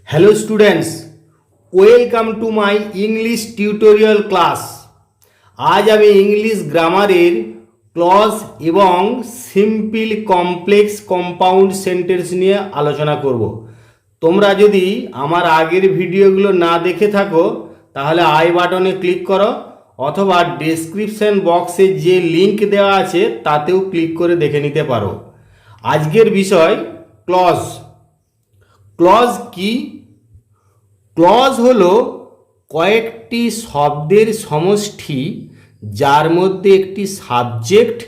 Hello students, welcome to my English tutorial class। আজ আমি English গ্রামারের ক্লজ এবং সিম্পল কমপ্লেক্স কম্পাউন্ড সেন্টেন্স নিয়ে আলোচনা করব। তোমরা যদি আমার আগের ভিডিওগুলো না দেখে থাকো তাহলে আই বাটনে ক্লিক করো অথবা ডেসক্রিপশন বক্সে যে লিংক দেওয়া আছে তাতেও ক্লিক করে দেখে নিতে পারো। আজকের বিষয় ক্লজ। ক্লজ কি? ক্লজ হলো কয়েকটি শব্দের সমষ্টি যার মধ্যে একটি সাবজেক্ট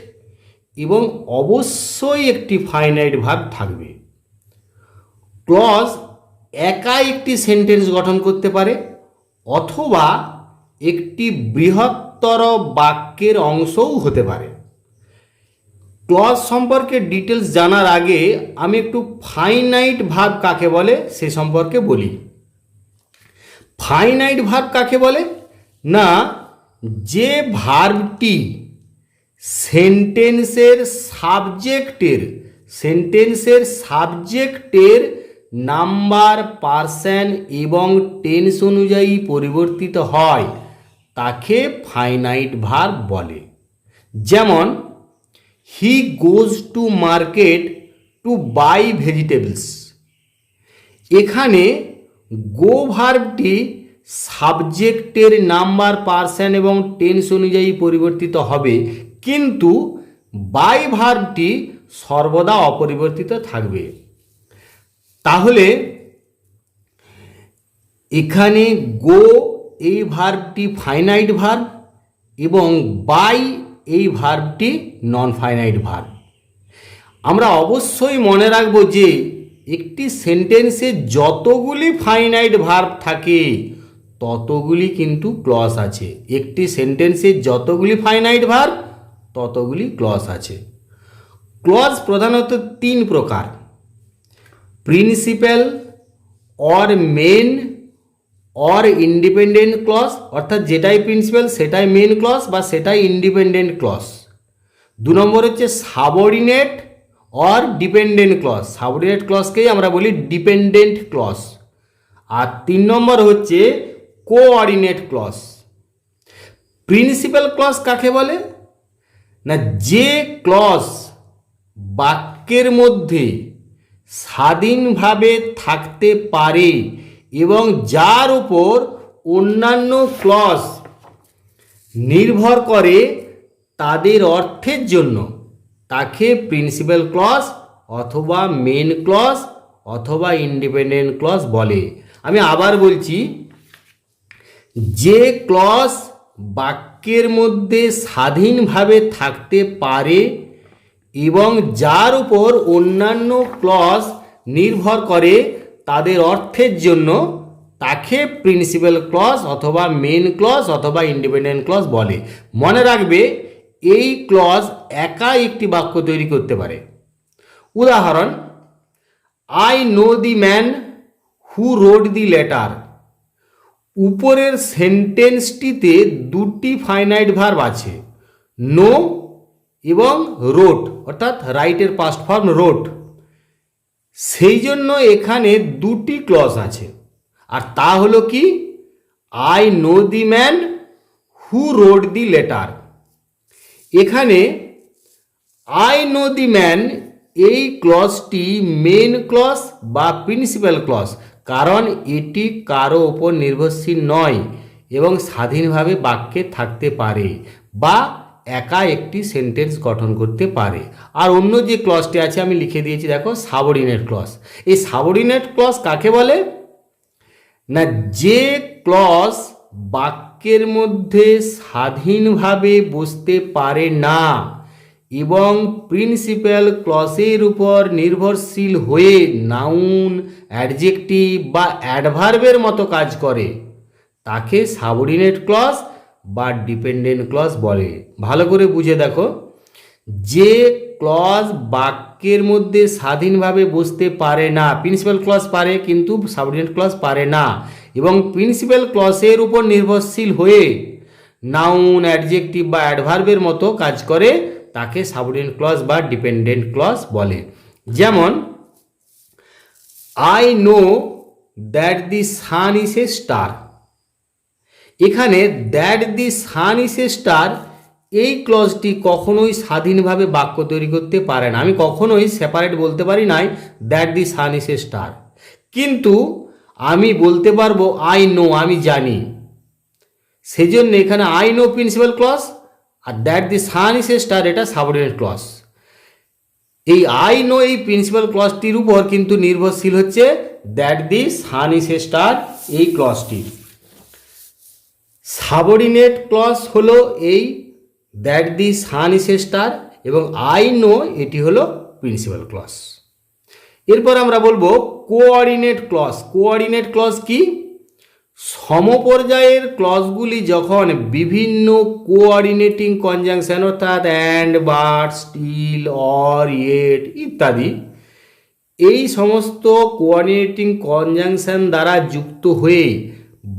এবং অবশ্যই একটি ফাইনাইট ভার্ব থাকবে। ক্লজ একাই একটি সেন্টেন্স গঠন করতে পারে অথবা একটি বৃহত্তর বাক্যের অংশও হতে পারে। ক্লজ সম্পর্কে ডিটেলস জানার আগে আমি একটু ফাইনাইট ভার্ব কাকে বলে সে সম্পর্কে বলি। ফাইনাইট ভার্ব কাকে বলে? না, যে ভার্বটি সেন্টেন্সের সাবজেক্টের নাম্বার, পার্সন এবং টেন্স অনুযায়ী পরিবর্তিত হয় তাকে ফাইনাইট ভার্ব বলে। যেমন he goes to market to buy vegetables. এখানে গো ভার্বটি সাবজেক্টের নাম্বার, পার্সন এবং টেন্স অনুযায়ী পরিবর্তিত হবে, কিন্তু বাই ভার্বটি সর্বদা অপরিবর্তিত থাকবে। তাহলে এখানে গো এই ভার্বটি ফাইনাইট ভার্ব এবং বাই এই ভার্বটি নন ফাইনাইট ভার্ব। আমরা অবশ্যই মনে রাখব যে একটি সেন্টেন্সে যতগুলি ফাইনাইট ভার্ব থাকে ততগুলি কিন্তু ক্লজ আছে। একটি সেন্টেন্সে যতগুলি ফাইনাইট ভার্ব ততগুলি ক্লজ আছে। ক্লজ প্রধানত তিন প্রকার: principal, or main, or independent clause, অর্থাৎ যেটাই প্রিন্সিপাল সেটাই মেন ক্লজ বা সেটাই ইন্ডিপেন্ডেন্ট ক্লজ। দু নম্বর হচ্ছে subordinate or dependent clause. Subordinate ক্লজকেই আমরা বলি ডিপেন্ডেন্ট ক্লজ। আর তিন নম্বর হচ্ছে কোঅর্ডিনেট ক্লজ। প্রিন্সিপাল ক্লজ কাকে বলে? না, যে ক্লজ বাক্যের মধ্যে স্বাধীনভাবে থাকতে পারে এবং যার উপর অন্যান্য ক্লজ নির্ভর করে তাদের অর্থের জন্য তাকে প্রিন্সিপাল ক্লজ অথবা মেন ক্লজ অথবা ইন্ডিপেন্ডেন্ট ক্লজ বলে। আমি আবার বলছি, যে ক্লজ বাক্যের মধ্যে স্বাধীনভাবে থাকতে পারে এবং যার উপর অন্যান্য ক্লজ নির্ভর করে তাদের অর্থের জন্য তাকে প্রিন্সিপাল ক্লজ অথবা মেন ক্লজ অথবা ইন্ডিপেন্ডেন্ট ক্লজ বলে। মনে রাখবে, এই ক্লজ একা একটি বাক্য তৈরি করতে পারে। উদাহরণ, I know the man who wrote the letter. উপরের সেন্টেন্সটিতে দুটি ফাইনাইট ভার্ব আছে, নো এবং রোট, অর্থাৎ রাইটের পাস্ট ফর্ম রোট। সেই জন্য এখানে দুটি ক্লজ আছে, আর তা হলো কি? I know the man who wrote the letter. এখানে আই নো দি ম্যান এই ক্লজটি মেন ক্লজ বা প্রিন্সিপাল ক্লজ, কারণ এটি কারো ওপর নির্ভরশীল নয় এবং স্বাধীনভাবে বাক্যে থাকতে পারে বা একা একটি সেন্টেন্স গঠন করতে পারে। আর অন্য যে ক্লজটি আছে আমি লিখে দিয়েছি, দেখো, সাবঅর্ডিনেট ক্লজ। এই সাবঅর্ডিনেট ক্লজ কাকে বলে? না, যে ক্লজ বাক্যের মধ্যে স্বাধীনভাবে বসতে পারে না এবং প্রিন্সিপাল ক্লজের উপর নির্ভরশীল হয়ে নাউন, অ্যাডজেক্টিভ বা অ্যাডভার্বের মতো কাজ করে তাকে সাবঅর্ডিনেট ক্লজ বা ডিপেন্ডেন্ট ক্লজ বলে। ভালো করে বুঝে দেখো, যে ক্লজ বাক্যের মধ্যে স্বাধীনভাবে বসতে পারে না, প্রিন্সিপাল ক্লজ পারে কিন্তু সাবঅর্ডিনেট ক্লজ পারে না, এবং প্রিন্সিপাল ক্লজের উপর নির্ভরশীল হয়ে নাউন, অ্যাডজেক্টিভ বা অ্যাডভার্বের মতো কাজ করে তাকে সাবঅর্ডিনেট ক্লজ বা ডিপেন্ডেন্ট ক্লজ বলে। যেমন, I know that the sun is a star. এখানে that the sun is a star এই ক্লজটি কখনোই স্বাধীনভাবে বাক্য তৈরি করতে পারে না। আমি কখনোই সেপারেট বলতে পারি নাই that the sun is a star, কিন্তু আমি বলতে পারবো আই নো, আমি জানি। সেজন্য এখানে আই নো প্রিন্সিপাল ক্লজ, আর that the sun is a star এটা সাবঅর্ডিনেট ক্লজ। এই আই নো এই প্রিন্সিপাল ক্লজটির উপর কিন্তু নির্ভরশীল হচ্ছে that the sun is a star এই ক্লজটি। সাবঅর্ডিনেট ক্লজ হলো এই that the sun is a star, এবং আই নো এটি হলো প্রিন্সিপাল ক্লজ। এরপর আমরা বলবো কোঅর্ডিনেট ক্লজ। কোঅর্ডিনেট ক্লজ কি? সমপর্যায়ের ক্লজগুলি যখন বিভিন্ন কোঅর্ডিনেটিং কনজাংশন অর্থাৎ and, but, still, or, yet ইত্যাদি এই সমস্ত কোঅর্ডিনেটিং কনজাংশন দ্বারা যুক্ত হয়ে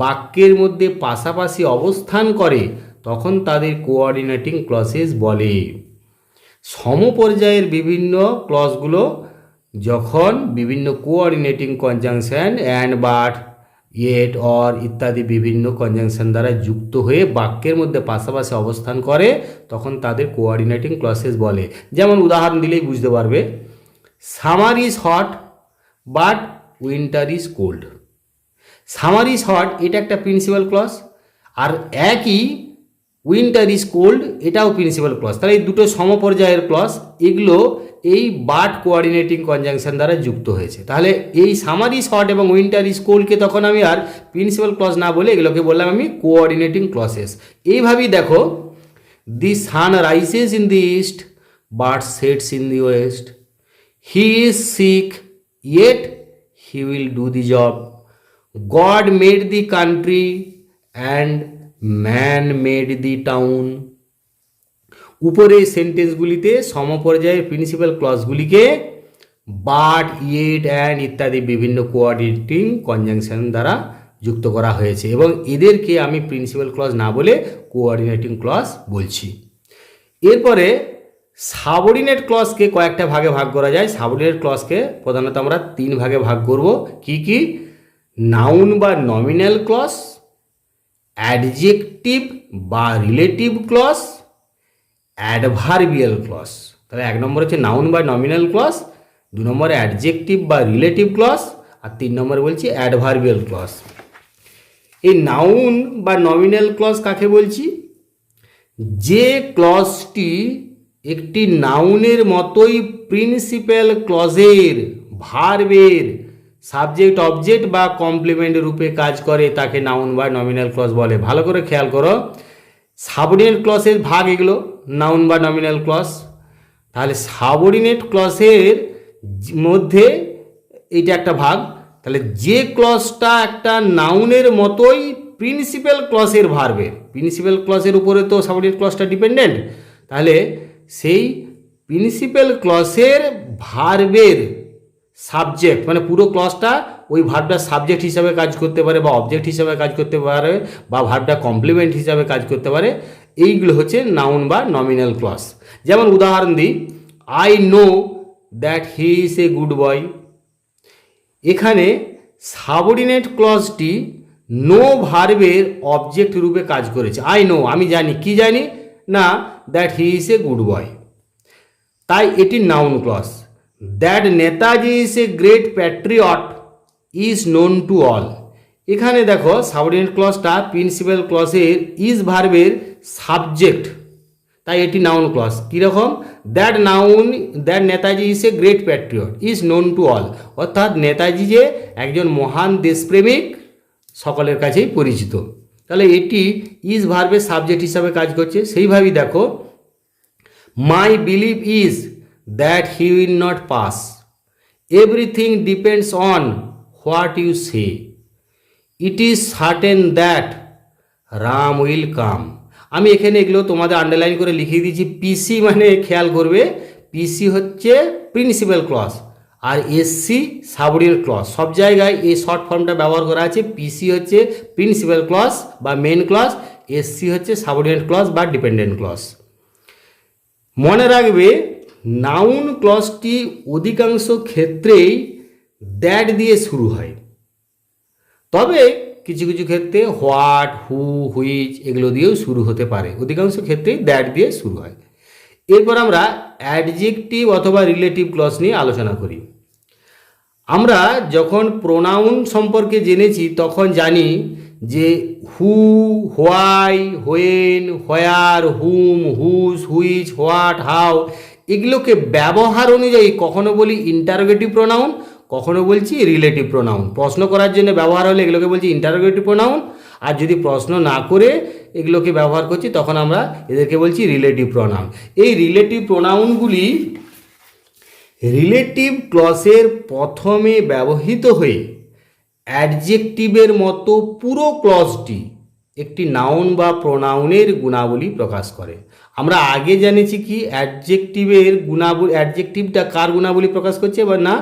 বাক্যের মধ্যে পাশাপাশি অবস্থান করে তখন তাদের কোঅর্ডিনেটিং ক্লজেস বলে। সমপর্যায়ের বিভিন্ন ক্লজগুলো যখন বিভিন্ন coordinating conjunction and, but, yet, or ইত্যাদি বিভিন্ন কনজাংশন দ্বারা যুক্ত হয়ে বাক্যের মধ্যে পাশাপাশি অবস্থান করে তখন তাদের কোঅর্ডিনেটিং ক্লজেস বলে। যেমন উদাহরণ দিলেই বুঝতে পারবে, summer is hot but winter is cold. Summer is hot এটা একটা প্রিন্সিপাল ক্লজ, আর একই উইন্টার ইজ কোল্ড এটাও প্রিন্সিপাল ক্লজ। তাহলে এই দুটো সমপর্যায়ের ক্লজ, এগুলো এই বাট কোঅর্ডিনেটিং কনজাংশন দ্বারা যুক্ত হয়েছে। তাহলে এই সামার ইজ হট এবং উইন্টার ইজ কোল্ডকে তখন আমি আর প্রিন্সিপাল ক্লজ না বলে এগুলোকে বললাম আমি কোঅর্ডিনেটিং ক্লজেস। এইভাবেই দেখো, the sun rises in the east but sets in the west, he is sick yet he will do the job, God made the country and man made the town. উপরে সেন্টেন্সগুলিতে সমপর্যায়ের principal ক্লজগুলিকে but, yet, and ইত্যাদি বিভিন্ন coordinating conjunction দ্বারা যুক্ত করা হয়েছে, এবং এদেরকে আমি প্রিন্সিপাল ক্লজ না বলে কোঅর্ডিনেটিং ক্লজ বলছি। এরপরে সাবঅর্ডিনেট ক্লজকে কয়েকটা ভাগে ভাগ করা যায়। সাবঅর্ডিনেট ক্লজকে প্রধানত আমরা 3 ভাগে ভাগ করব। কি কি? নাউন বা নমিনাল ক্লজ, অ্যাডজেক্টিভ বা রিলেটিভ ক্লজ, অ্যাডভার্বিয়াল ক্লজ। তাহলে 1 নম্বর হচ্ছে নাউন বা নমিনাল ক্লজ, 2 নম্বরে অ্যাডজেক্টিভ বা রিলেটিভ ক্লজ, আর 3 নম্বরে বলছি অ্যাডভার্বিয়াল ক্লজ। এই নাউন বা নমিনাল ক্লজ কাকে বলছি? যে ক্লজটি একটি নাউনের মতোই প্রিন্সিপাল ক্লজের ভার্বের সাবজেক্ট, অবজেক্ট বা কমপ্লিমেন্ট রূপে কাজ করে তাকে নাউন বা নমিনাল ক্লজ বলে। ভালো করে খেয়াল করো, সাবঅর্ডিনেট ক্লজের ভাগ এগুলো নাউন বা নমিনাল ক্লজ। তাহলে সাবঅর্ডিনেট ক্লজের মধ্যে এইটা একটা ভাগ। তাহলে যে ক্লজটা একটা নাউনের মতোই প্রিন্সিপাল ক্লজের ভার্বের, প্রিন্সিপাল ক্লজের উপরে তো সাবঅর্ডিনেট ক্লজটা ডিপেন্ডেন্ট, তাহলে সেই প্রিন্সিপাল ক্লজের ভার্বের সাবজেক্ট মানে পুরো ক্লজটা ওই ভার্বটা সাবজেক্ট হিসাবে কাজ করতে পারে বা অবজেক্ট হিসাবে কাজ করতে পারে বা ভার্বটা কমপ্লিমেন্ট হিসাবে কাজ করতে পারে, এইগুলো হচ্ছে নাউন বা নমিনাল ক্লজ। যেমন উদাহরণ দিই, I know that he is a good বয়। এখানে সাবঅর্ডিনেট ক্লজটি নো ভার্বের অবজেক্ট রূপে কাজ করেছে। আই নো আমি জানি, কি জানি না, that he is a good boy, তাই এটি noun clause. That Netaji is a great patriot is known to all. এখানে দেখো সাবঅর্ডিনেট ক্লজটা প্রিন্সিপাল ক্লজের ইজ ভার্বের সাবজেক্ট, তাই এটি নাউন ক্লজ। কীরকম? That Netaji is a great patriot is known to all, অর্থাৎ নেতাজি যে একজন মহান দেশপ্রেমিক সকলের কাছেই পরিচিত। তাহলে এটি ইজ ভার্বের সাবজেক্ট হিসাবে কাজ করছে। সেইভাবেই দেখো, my believe is that he will not pass, everything depends on what you say, it is certain that Ram will come. আমি এখানে এগুলো তোমাদের আন্ডারলাইন করে লিখিয়ে দিয়েছি। পিসি মানে খেয়াল করবে, পিসি হচ্ছে প্রিন্সিপাল ক্লজ আর এসসি সাবঅর্ডিনেট ক্লজ। সব জায়গায় এই শর্ট ফর্মটা ব্যবহার করা আছে। পিসি হচ্ছে প্রিন্সিপাল ক্লজ বা মেন ক্লজ, এসসি হচ্ছে সাবঅর্ডিনেট ক্লজ বা ডিপেন্ডেন্ট ক্লজ। মনে রাখবে, নাউন ক্লজটি অধিকাংশ ক্ষেত্রেই দ্যাট দিয়ে শুরু হয়, তবে কিছু কিছু ক্ষেত্রে হোয়াট, হু, হুইচ এগুলো দিয়েও শুরু হতে পারে, অধিকাংশ ক্ষেত্রেই দ্যাট দিয়ে শুরু হয়। এরপর আমরা অ্যাডজেক্টিভ অথবা রিলেটিভ ক্লজ নিয়ে আলোচনা করি। আমরা যখন প্রোনাউন সম্পর্কে জেনেছি তখন জানি যে হু, হোয়াই, হোয়েন, হোয়ার, হুম, হুস, হুইচ, হোয়াট, হাউ এগুলোকে ব্যবহার অনুযায়ী কখনো বলি ইন্টারোগেটিভ প্রোনাউন, কখনো বলছি রিলেটিভ প্রোনাউন। প্রশ্ন করার জন্য ব্যবহার হলে এগুলোকে বলছি ইন্টারোগেটিভ প্রোনাউন, আর যদি প্রশ্ন না করে এগুলোকে ব্যবহার করছি তখন আমরা এদেরকে বলছি রিলেটিভ প্রোনাউন। এই রিলেটিভ প্রোনাউনগুলি রিলেটিভ ক্লজের প্রথমে ব্যবহৃত হয়ে অ্যাডজেক্টিভের মতো পুরো ক্লজটি একটি নাউন বা প্রোনাউনের গুণাবলী প্রকাশ করে। আমরা আগে জেনেছি কি অ্যাডজেক্টিভের গুণাবলী, অ্যাডজেক্টিভটা কার গুণাবলী প্রকাশ করছে বা না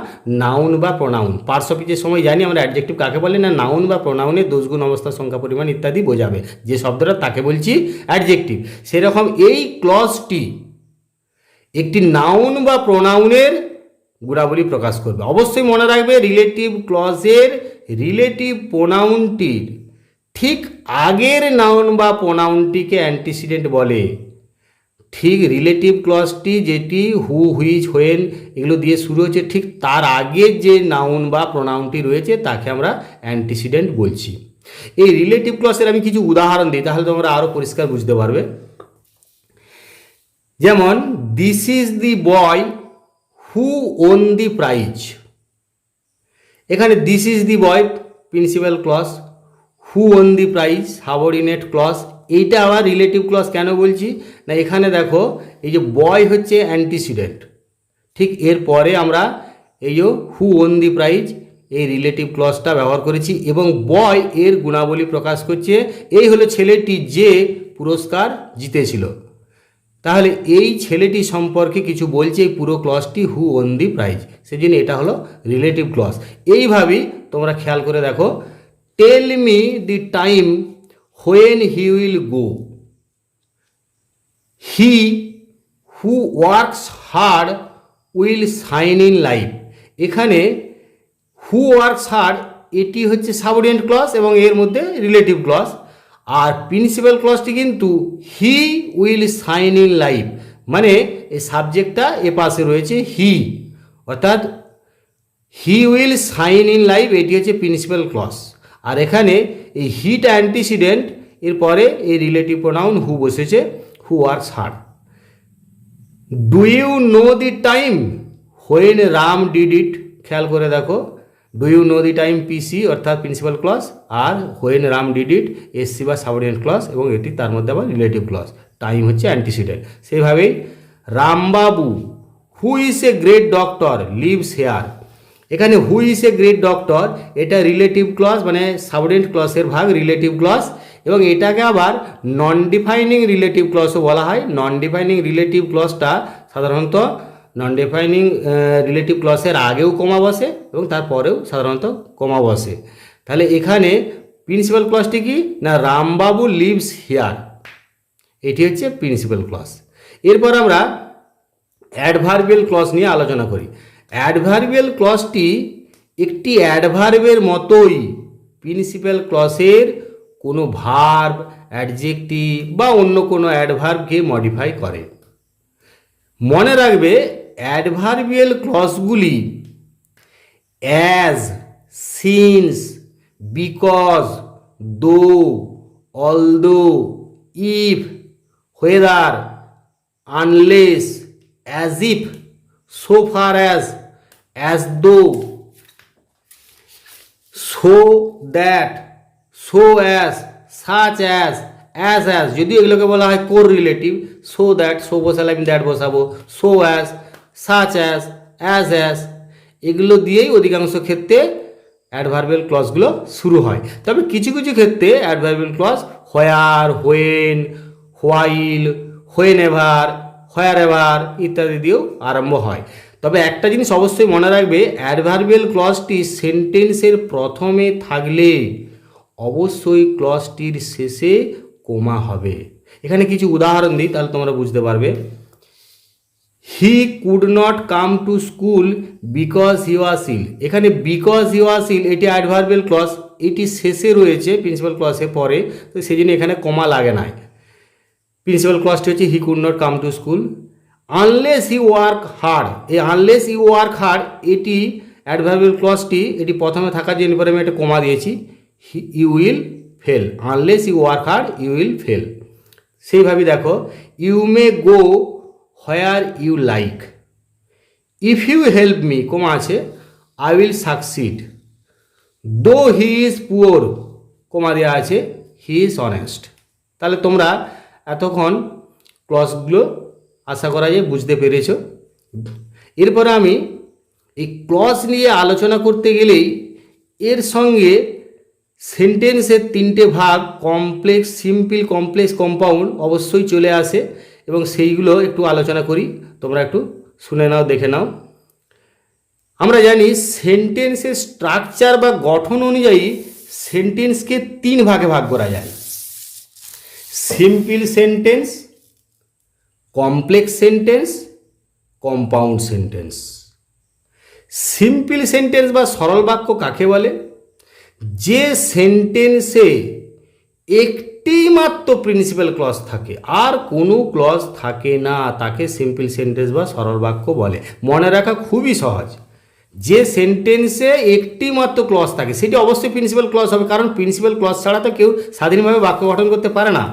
নাউন বা প্রোনাউন। পার্টস অফ স্পিচের সময় জানি আমরা অ্যাডজেক্টিভ কাকে বলে না নাউন বা প্রোনাউনের দোষগুণ, অবস্থা, সংখ্যা, পরিমাণ ইত্যাদি বোঝাবে যে শব্দটা তাকে বলছি অ্যাডজেক্টিভ। সেরকম এই ক্লজটি একটি নাউন বা প্রোনাউনের গুণাবলী প্রকাশ করবে। অবশ্যই মনে রাখবে রিলেটিভ ক্লজের রিলেটিভ প্রোনাউনটির ঠিক আগের নাউন বা প্রোনাউনটিকে অ্যান্টিসিডেন্ট বলে। ঠিক রিলেটিভ ক্লজটি যেটি হু, হুইচ, হোয়েন এগুলো দিয়ে শুরু হচ্ছে ঠিক তার আগের যে নাউন বা প্রোনাউনটি রয়েছে তাকে আমরা অ্যান্টিসিডেন্ট বলছি। এই রিলেটিভ ক্লজের আমি কিছু উদাহরণ দিই তাহলে তোমরা আরও পরিষ্কার বুঝতে পারবে। যেমন this is the boy who won the prize. এখানে this is the boy principal clause, who won the prize subordinate clause. এইটা আবার রিলেটিভ ক্লজ কেন বলছি না এখানে দেখো এই যে বয় হচ্ছে অ্যান্টিসিডেন্ট, ঠিক এরপরে আমরা এই যে হু ওন দি প্রাইজ এই রিলেটিভ ক্লজটা ব্যবহার করেছি এবং বয় এর গুণাবলী প্রকাশ করছে। এই হলো ছেলেটি যে পুরস্কার জিতেছিল, তাহলে এই ছেলেটি সম্পর্কে কিছু বলছে এই পুরো ক্লজটি হু ওন দি প্রাইজ, সেজন্য এটা হলো রিলেটিভ ক্লজ। এইভাবেই তোমরা খেয়াল করে দেখো tell me the time when he will go. He who works hard will shine in life. এখানে হু ওয়ার্কস হার্ড এটি হচ্ছে সাবঅর্ডিনেট ক্লজ এবং এর মধ্যে রিলেটিভ ক্লজ, আর প্রিন্সিপাল ক্লজটি কিন্তু he will shine in life, মানে এই সাবজেক্টটা এ পাশে রয়েছে হি, অর্থাৎ he will shine in life এটি হচ্ছে প্রিন্সিপাল ক্লজ। আর এখানে এই হিটা অ্যান্টিসিডেন্ট, এরপরে এই রিলেটিভ প্রোনাউন হু বসেছে, who works hard. Do you know the time when Ram did it. খেয়াল করে দেখো do you know the time PC অর্থাৎ প্রিন্সিপাল ক্লজ, আর when Ram did it SC বা সাবঅর্ডিনেট ক্লজ এবং এটি তার মধ্যে আবার রিলেটিভ ক্লজ, টাইম হচ্ছে অ্যান্টিসিডেন্ট। সেইভাবেই Rambabu who is a great doctor lives here. এখানে who is a great doctor এটা রিলেটিভ ক্লজ মানে সাবঅর্ডিনেট ক্লজের ভাগ রিলেটিভ ক্লজ, এবং এটাকে আবার নন ডিফাইনিং রিলেটিভ ক্লজও বলা হয়। নন ডিফাইনিং রিলেটিভ ক্লজটা সাধারণত নন ডিফাইনিং রিলেটিভ ক্লজের আগেও কমা বসে এবং তারপরেও সাধারণত কমা বসে। তাহলে এখানে প্রিন্সিপাল ক্লজটি কি না রামবাবু লিভস হিয়ার, এটি হচ্ছে প্রিন্সিপাল ক্লজ। এরপর আমরা অ্যাডভার্বিয়াল ক্লজ নিয়ে আলোচনা করি। অ্যাডভার্বিয়াল ক্লজটি একটি অ্যাডভার্বের মতোই প্রিন্সিপাল ক্লজের কোনো ভার্ব, অ্যাডজেক্টিভ বা অন্য কোনো অ্যাডভার্বকে মডিফাই করে। মনে রাখবে অ্যাডভার্বিয়াল ক্লজগুলি অ্যাজ, সিন্স, বিকজ, দো, although, if, whether, unless, as if, so far as though, so that, so as, such as যদি এগুলোকে বলা হয় core relative, so that, so বসালে আমি দ্যাট বসাবো, সো অ্যাজ, সাচ অ্যাজ এগুলো দিয়েই অধিকাংশ ক্ষেত্রে অ্যাডভার্বিয়াল ক্লজগুলো শুরু হয়। তবে কিছু কিছু ক্ষেত্রে adverbial clause where, when, while, whenever, wherever ইত্যাদি দিয়েও আরম্ভ হয়। তবে একটা জিনিস অবশ্যই মনে রাখবে অ্যাডভার্বিয়াল ক্লজটি সেন্টেন্সের প্রথমে থাকলে অবশ্যই ক্লজটির শেষে কোমা হবে। এখানে কিছু উদাহরণ দিই তাহলে তোমরা বুঝতে পারবে। He could not come to school because he was ill. এখানে বিকজ হি ওয়াজ ইল এটি অ্যাডভার্বিয়াল ক্লজ, এটি শেষে রয়েছে প্রিন্সিপাল ক্লজে পরে, তো সেই জন্য এখানে কমা লাগে না। প্রিন্সিপাল ক্লজটি হচ্ছে he could not come to school. Unless he work hard, এই আনলেস হি ওয়ার্ক হার্ড এটি অ্যাডভার্বিয়াল ক্লজটি, এটি প্রথমে থাকার জন্য পরে আমি একটা কমা দিয়েছি, you will fail. Unless you work hard you will fail. সেইভাবে দেখো, you may go where you like, if you help me comma আছে, আই উইল সাকসিড। দো হি ইজ পুয়ার কমা দেওয়া আছে, হি ইজ অনেস্ট। তাহলে তোমরা এতক্ষণ ক্লজগুলো আশা করা যায় বুঝতে পেরেছ। এরপরে আমি এই ক্লজ নিয়ে আলোচনা করতে গেলেই এর সঙ্গে সেন্টেন্সের তিনটে ভাগ, কমপ্লেক্স, সিম্পল, কমপ্লেক্স, কম্পাউন্ড অবশ্যই চলে আসে, এবং সেইগুলো একটু আলোচনা করি, তোমরা একটু শুনে নাও, দেখে নাও। আমরা জানি সেন্টেন্সের স্ট্রাকচার বা গঠন অনুযায়ী সেন্টেন্সকে তিন ভাগে ভাগ করা যায়: simple sentence, complex sentence, compound sentence. Simple sentence বা সরল বাক্য কাকে বলে? যে সেন্টেন্সে একটি মাত্র প্রিন্সিপাল ক্লজ থাকে, আর কোনো ক্লজ থাকে না, তাকে সিম্পল সেন্টেন্স বা সরল বাক্য বলে। মনে রাখা খুবই সহজ, যে সেন্টেন্সে একটি মাত্র ক্লজ থাকে সেটি অবশ্যই প্রিন্সিপাল ক্লজ হবে, কারণ প্রিন্সিপাল ক্লজ ছাড়া তো কেউ স্বাধীনভাবে বাক্য গঠন করতে পারে না।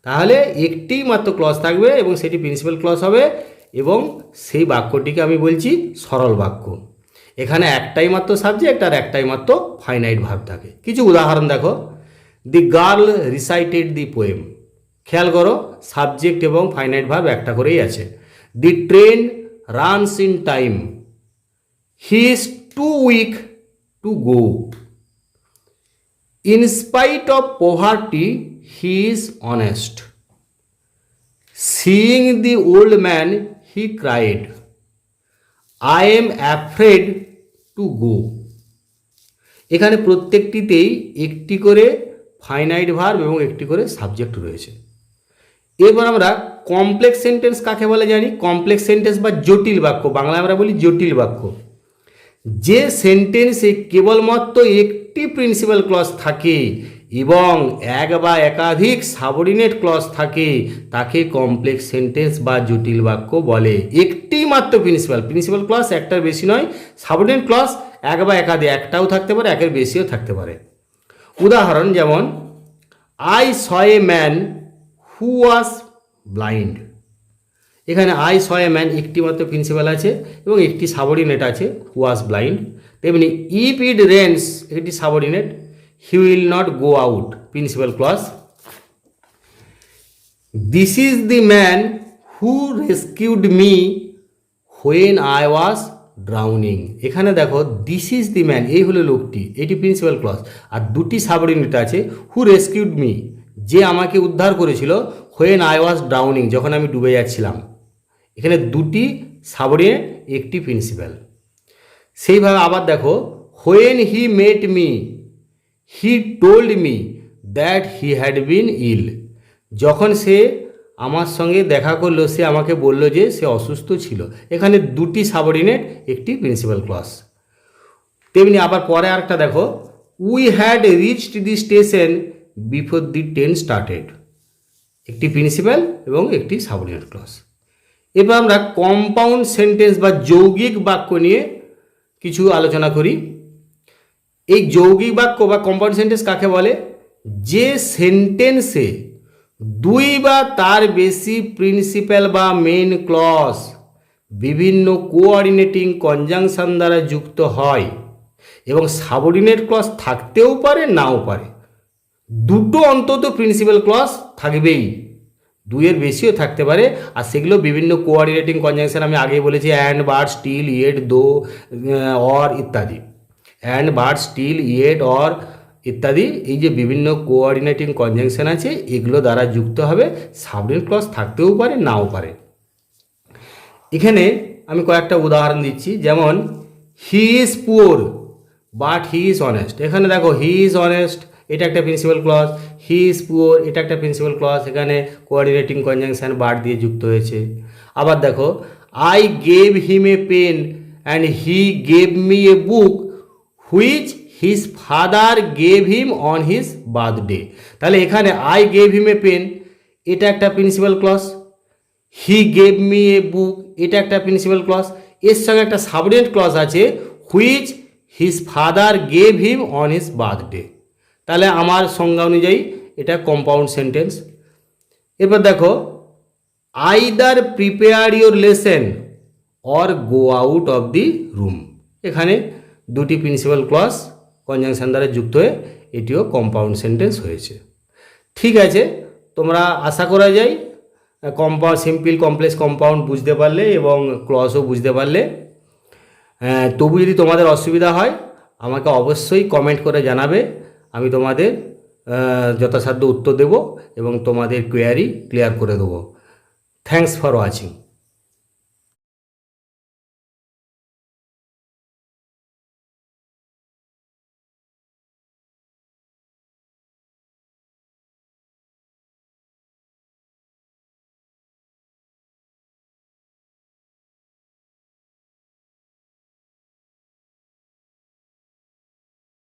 তাহলে একটি মাত্র ক্লজ থাকবে এবং সেটি প্রিন্সিপাল ক্লজ হবে, এবং সেই বাক্যটিকে আমি বলছি সরল বাক্য। এখানে একটাই মাত্র সাবজেক্ট আর একটাই মাত্র ফাইনাইট ভার্ব থাকে। কিছু উদাহরণ দেখো, the girl recited the poem, খেয়াল করো সাবজেক্ট এবং ফাইনাইট ভার্ব একটা করেই আছে। The train runs in time, he is too weak to go, in spite of poverty he is honest, seeing the old man he cried, I am afraid to go. এখানে প্রত্যেকটিতেই একটি করে finite verb এবং একটি করে subject রয়েছে। এবার আমরা কমপ্লেক্স সেন্টেন্স কাকে বলে জানি। কমপ্লেক্স সেন্টেন্স বা জটিল বাক্য, বাংলায় আমরা বলি জটিল বাক্য। যে সেন্টেন্সে কেবলমাত্র একটি প্রিন্সিপাল ক্লজ থাকে এবং এক বা একাধিক সাবঅর্ডিনেট ক্লজ থাকে, তাকে কমপ্লেক্স সেন্টেন্স বা জটিল বাক্য বলে। একটি মাত্র প্রিন্সিপাল ক্লজ, একটার বেশি নয়। সাবঅর্ডিনেট ক্লজ এক বা একাধিক, একটাও থাকতে পারে, একের বেশিও থাকতে পারে। উদাহরণ যেমন, I saw a man who was blind. এখানে আই স এ ম্যান একটি মাত্র প্রিন্সিপাল আছে এবং একটি সাবঅর্ডিনেট আছে, হু ওয়াজ ব্লাইন্ড। তেমনি ইফ ইট রেন্স একটি subordinate, he will not go out principal clause. This is the man who rescued me when I was drowning. এখানে দেখো দিস ইজ দি ম্যান, এই হলো লোকটি, এটি প্রিন্সিপাল ক্লজ। আর দুটি subordinate আছে, হু রেস্কিউড মি যে আমাকে উদ্ধার করেছিল, হোয়েন আই ওয়াজ ড্রাউনিং যখন আমি ডুবে যাচ্ছিলাম। এখানে দুটি সাবঅর্ডিনেট, একটি প্রিন্সিপাল। সেইভাবে আবার দেখো, when he met me he told me that he had been ill. যখন সে আমার সঙ্গে দেখা করলো, সে আমাকে বলল যে সে অসুস্থ ছিল। এখানে দুটি সাবঅর্ডিনেট, একটি প্রিন্সিপাল ক্লজ। তেমনি আবার পরে আরেকটা দেখো, we had reached the station before the train started, একটি প্রিন্সিপাল এবং একটি সাবঅর্ডিনেট ক্লজ। এবার আমরা কম্পাউন্ড সেন্টেন্স বা যৌগিক বাক্য নিয়ে কিছু আলোচনা করি। এই যৌগিক বাক্য বা কম্পাউন্ড সেন্টেন্স কাকে বলে? যে সেন্টেন্সে দুই বা তার বেশি প্রিন্সিপাল বা মেইন ক্লজ বিভিন্ন কোঅর্ডিনেটিং কনজাংশন দ্বারা যুক্ত হয় এবং সাবঅর্ডিনেট ক্লজ থাকতেও পারে, নাও পারে। দুটো অন্তত প্রিন্সিপাল ক্লজ থাকবেই, দুইয়ের বেশিও থাকতে পারে। আর সেগুলো বিভিন্ন কোঅর্ডিনেটিং কনজাংশন আমি আগেই বলেছি, and, but, still, yet, though, or ইত্যাদি। And, but, still, yet, or ইত্যাদি, এই যে বিভিন্ন কোঅর্ডিনেটিং কনজাংশন আছে, এগুলো দ্বারা যুক্ত হবে। সাবঅর্ডিনেট ক্লজ থাকতেও পারে, নাও পারে। এখানে আমি কয়েকটা উদাহরণ দিচ্ছি, যেমন he is poor but he is honest. এখানে দেখো হি ইজ অনেস্ট, এটা একটা principal clause. He is poor, এটা একটা প্রিন্সিপাল ক্লজ, এখানে কোঅর্ডিনেটিং কনজাংশন বাট দিয়ে যুক্ত হয়েছে। আবার দেখো, I gave him a pen and he gave me a book which his father gave him on his birthday. তাহলে এখানে I gave him a pen, এটা একটা principal clause. He gave me a বুক, এটা একটা প্রিন্সিপাল ক্লজ। এর সঙ্গে একটা subordinate clause আছে, which his father gave him on his birthday. তাহলে আমার সংজ্ঞা অনুযায়ী এটা কম্পাউন্ড সেন্টেন্স। এরপর দেখো, either prepare your lesson or go out of the room. এখানে দুটি প্রিন্সিপাল ক্লজ কনজাংশন দ্বারা যুক্ত হয়ে এটিও কম্পাউন্ড সেন্টেন্স হয়েছে। ঠিক আছে, তোমরা আশা করা যায় কম্পাউন্ড, সিম্পল, কমপ্লেক্স, কম্পাউন্ড বুঝতে পারলে এবং ক্লজও বুঝতে পারলে। তবু যদি তোমাদের অসুবিধা হয় আমাকে অবশ্যই কমেন্ট করে জানাবে, আমি তোমাদের যথাসাধ্য উত্তর দেব এবং তোমাদের কোয়ারি ক্লিয়ার করে দেবো। Thanks for watching.